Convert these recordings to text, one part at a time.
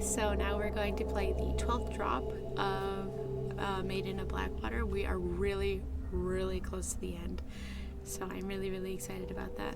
So now we're going to play the 12th drop of Maiden of Blackwater. We are really, really close to the end. So I'm really, really excited about that.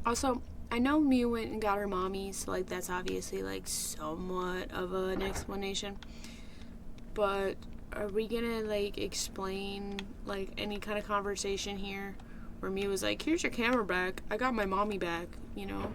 Also, I know Mew went and got her mommy, so like that's obviously like somewhat of an explanation. But are we gonna like explain like any kind of conversation here where Mew was like, "Here's your camera back. I got my mommy back," you know?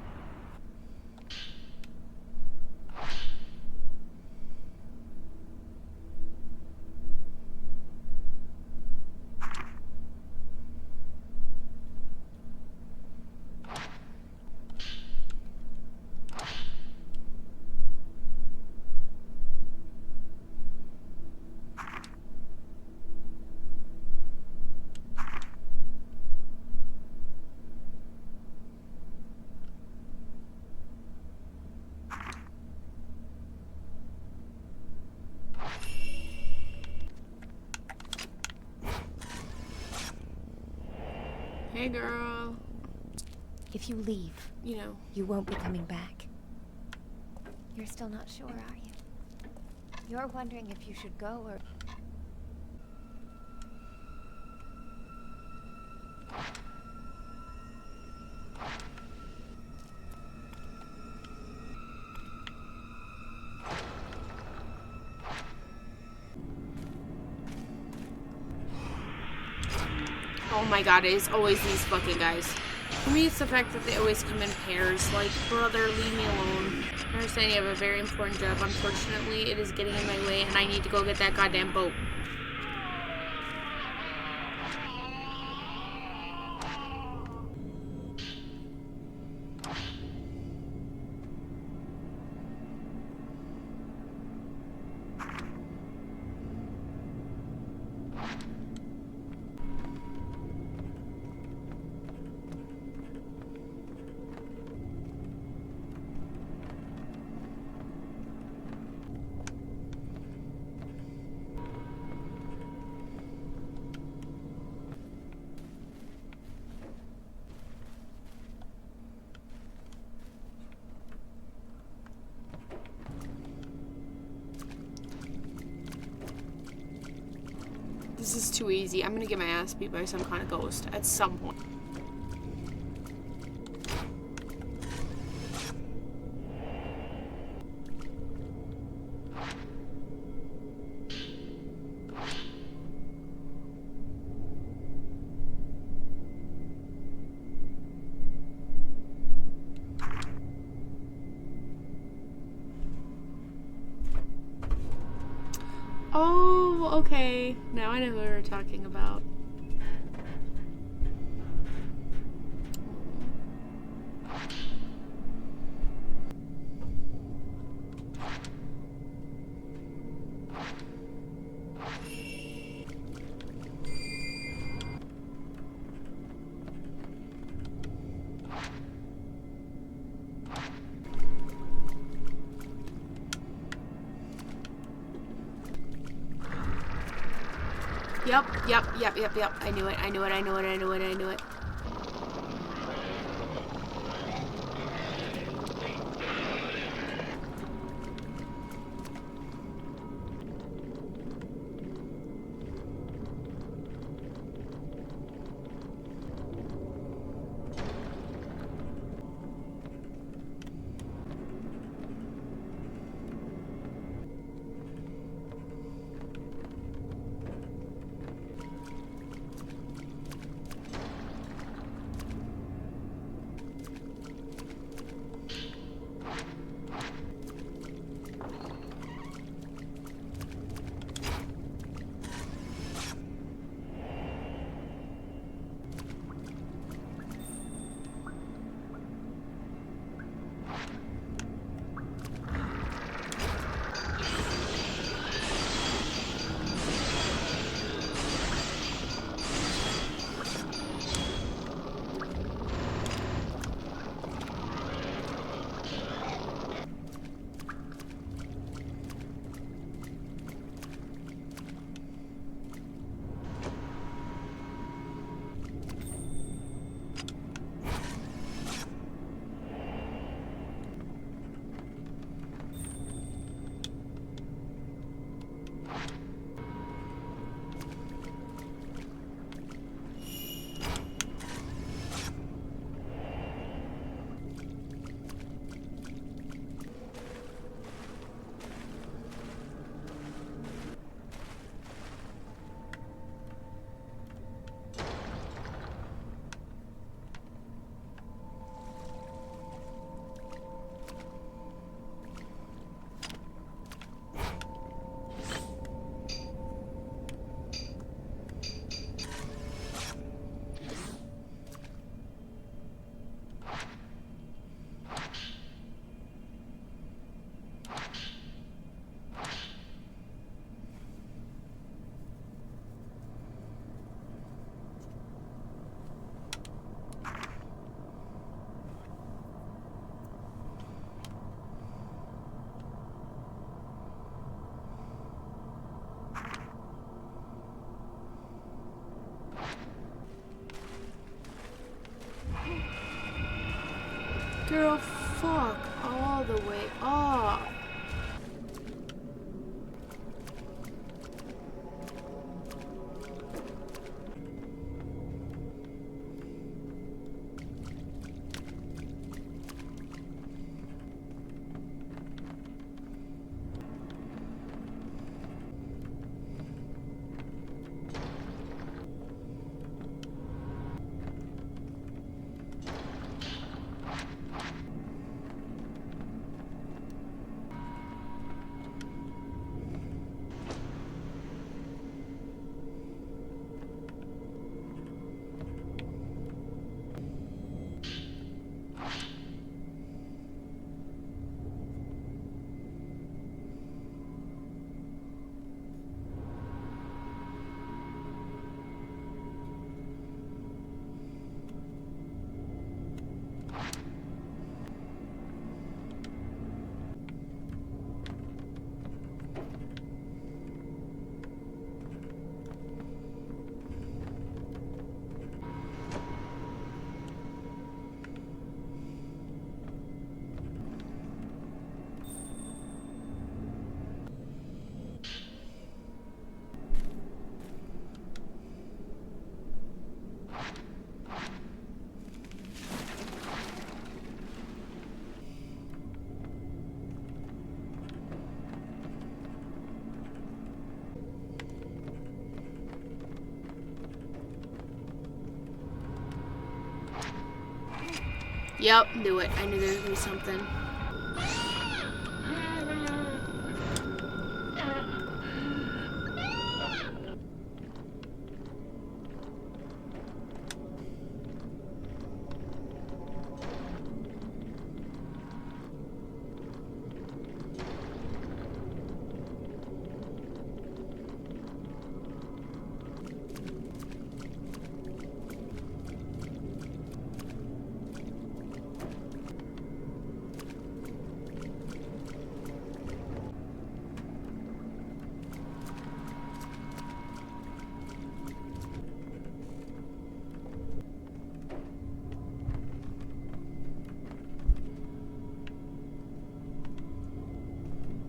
Hey girl. If you leave, You know. you won't be coming back. You're still not sure, are you? You're wondering if you should go or... Oh my god, it is always these fucking guys. For me, it's the fact that they always come in pairs. Like, brother, leave me alone. I understand you have a very important job. Unfortunately, it is getting in my way, and I need to go get that goddamn boat. This is too easy. I'm gonna get my ass beat by some kind of ghost at some point. Oh, okay. Now I know who we're talking about. Yep. I knew it. Girl, fuck all the way up. Yep, knew it. I knew there was gonna be something.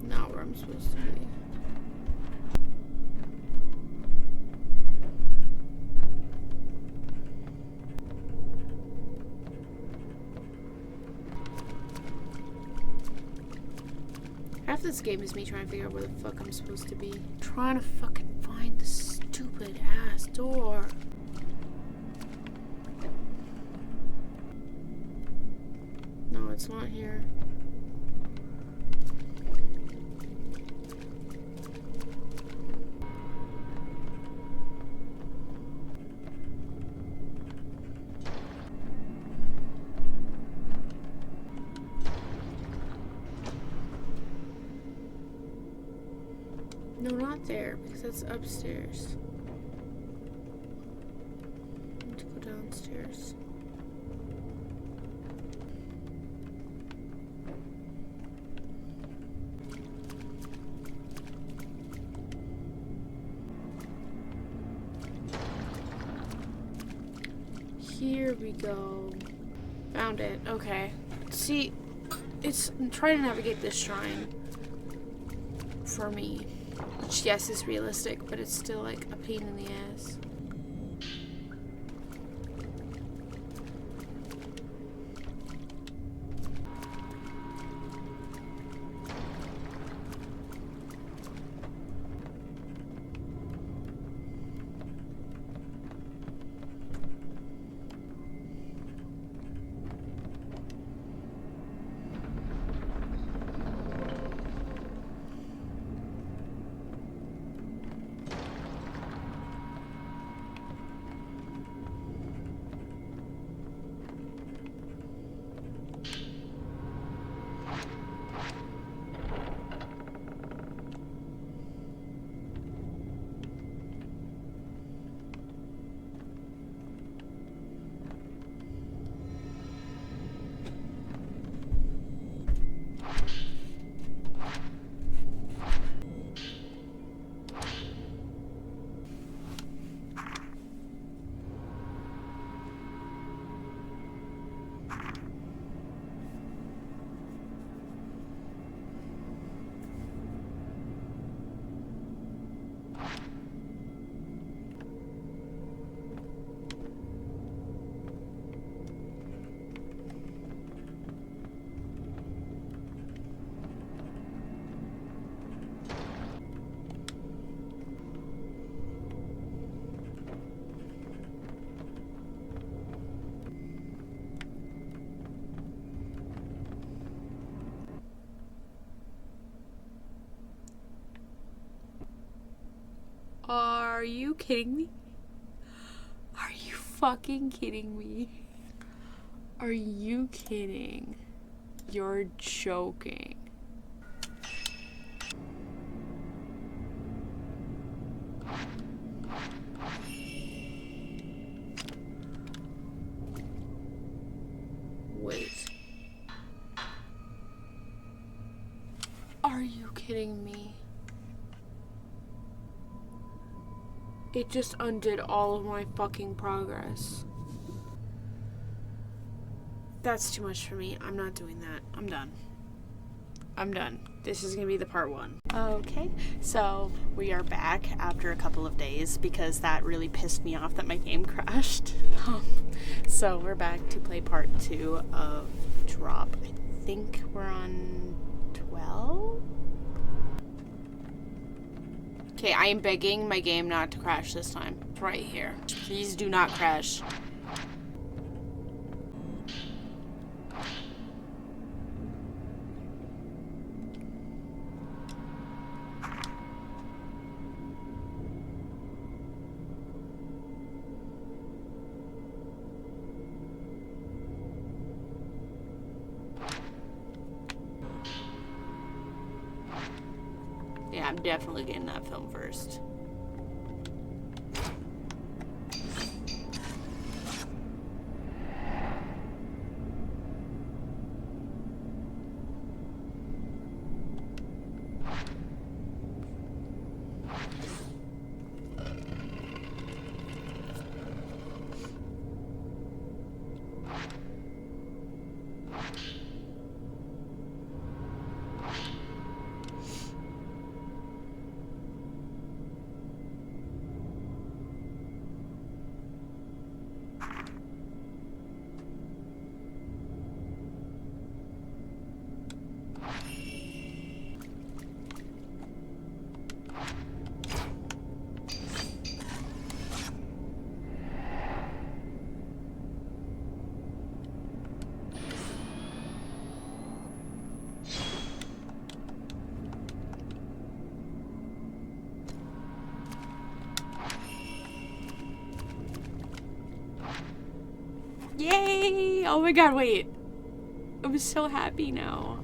Not where I'm supposed to be. Half this game is me trying to figure out where the fuck I'm supposed to be. Trying to fucking find the stupid ass door. No, it's not here. No, not there, because that's upstairs. I need to go downstairs. Here we go. Found it. Okay. See, I'm trying to navigate this shrine for me. Which, yes, is realistic, but it's still like a pain in the ass. Are you kidding me? Are you fucking kidding me? Are you kidding? You're joking. Wait. Are you kidding me? It just undid all of my fucking progress. That's too much for me. I'm not doing that. I'm done. I'm done. This is gonna be the part 1. Okay, so we are back after a couple of days because that really pissed me off that my game crashed. So we're back to play part 2 of Drop. I think we're on 12? Okay, I am begging my game not to crash this time. It's right here. Please do not crash. Yeah, I'm definitely getting that film first. Yay! Oh my god, wait. I'm so happy now.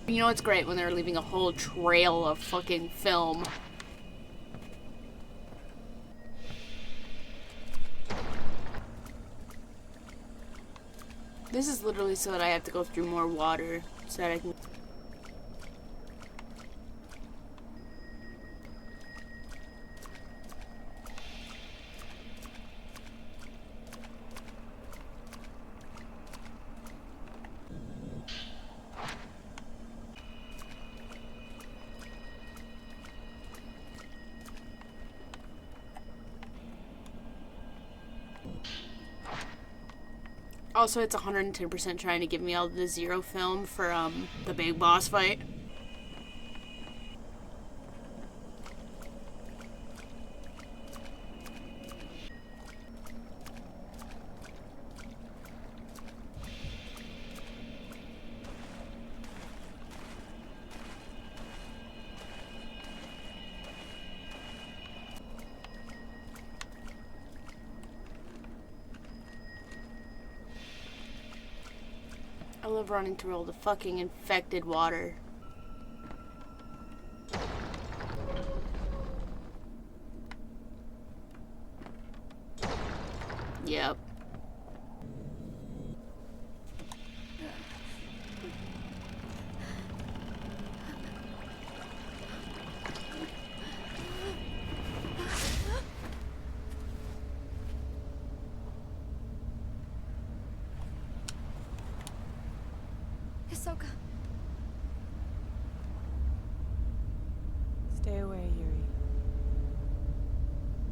You know what's great when they're leaving a whole trail of fucking film. This is literally so that I have to go through more water so that I can... Also, it's 110% trying to give me all the zero film for the big boss fight. I love running through all the fucking infected water. Yep. Hisoka. Stay away, Yuri.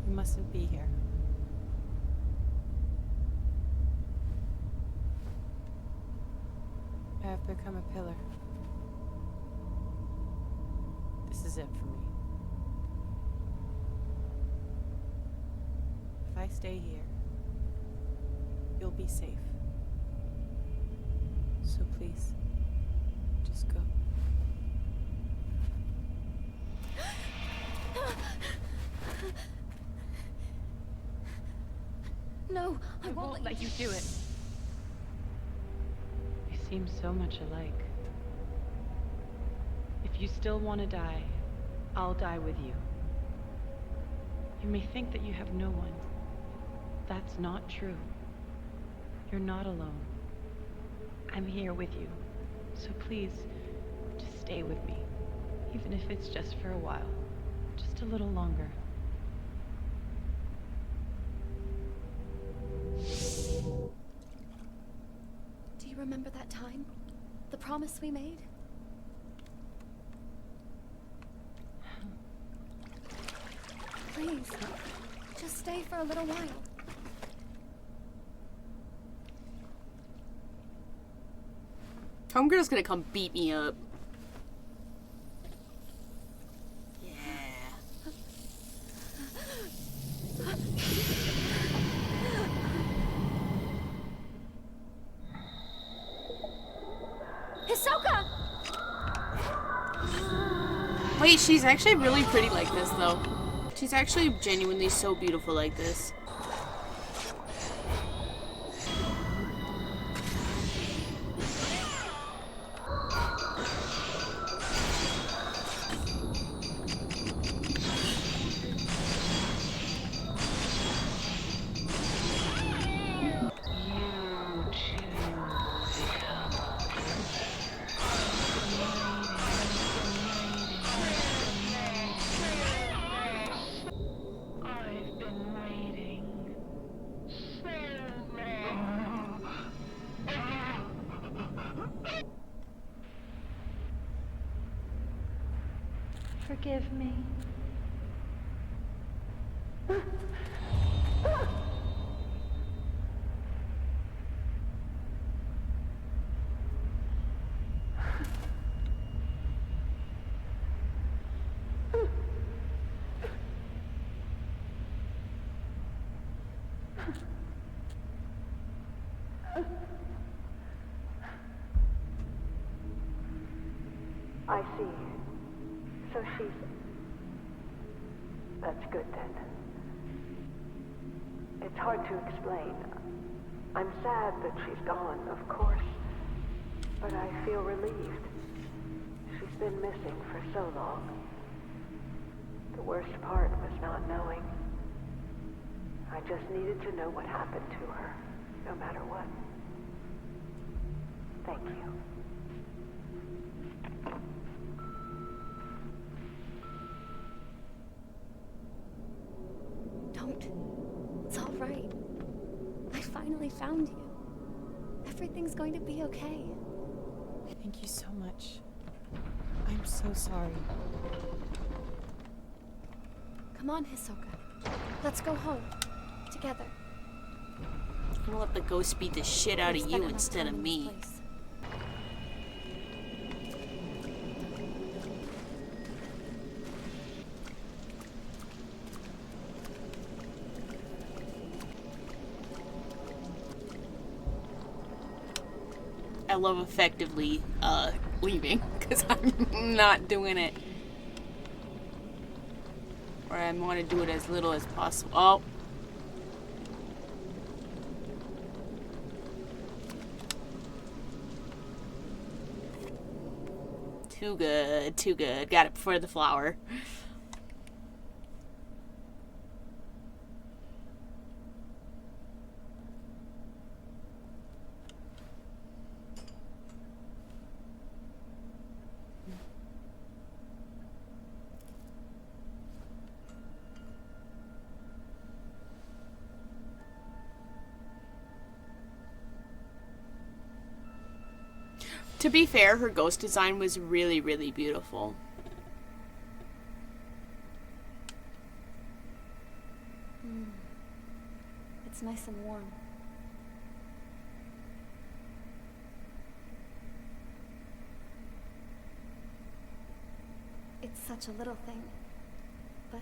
You mustn't be here. I have become a pillar. This is it for me. If I stay here, you'll be safe. So please, just go. No, I won't let you do it. You seem so much alike. If you still want to die, I'll die with you. You may think that you have no one. That's not true. You're not alone. I'm here with you. So please, just stay with me. Even if it's just for a while. Just a little longer. Do you remember that time? The promise we made? Please, just stay for a little while. Homegirl's gonna come beat me up. Yeah. Hisoka! Wait, she's actually really pretty like this, though. She's actually genuinely so beautiful like this. Forgive me. I see. So she's... That's good then. It's hard to explain. I'm sad that she's gone, of course. But I feel relieved. She's been missing for so long. The worst part was not knowing. I just needed to know what happened to her, no matter what. Thank you. Don't. It's all right. I finally found you. Everything's going to be okay. Thank you so much. I'm so sorry. Come on, Hisoka. Let's go home. Together. I'm gonna let the ghost beat the shit out We've of spent you enough instead of time in this me. place. I love effectively leaving because I'm not doing it. Or I want to do it as little as possible. Oh. Too good, too good. Got it before the flower. To be fair, her ghost design was really, really beautiful. It's nice and warm. It's such a little thing, but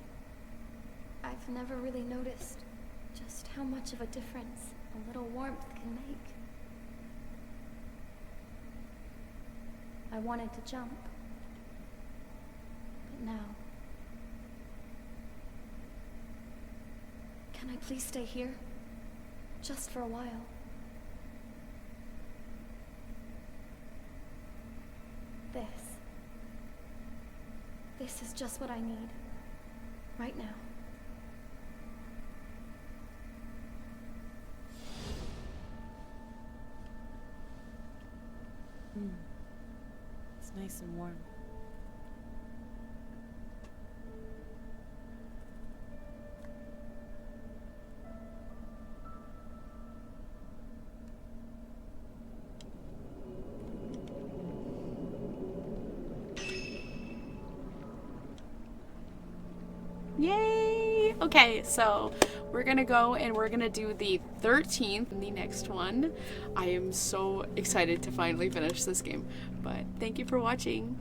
I've never really noticed just how much of a difference a little warmth can make. I wanted to jump, but now... Can I please stay here? Just for a while. This is just what I need. Right now. It's nice and warm. Yay! Okay, so we're gonna go and we're gonna do the 13th, the next one. I am so excited to finally finish this game, but thank you for watching.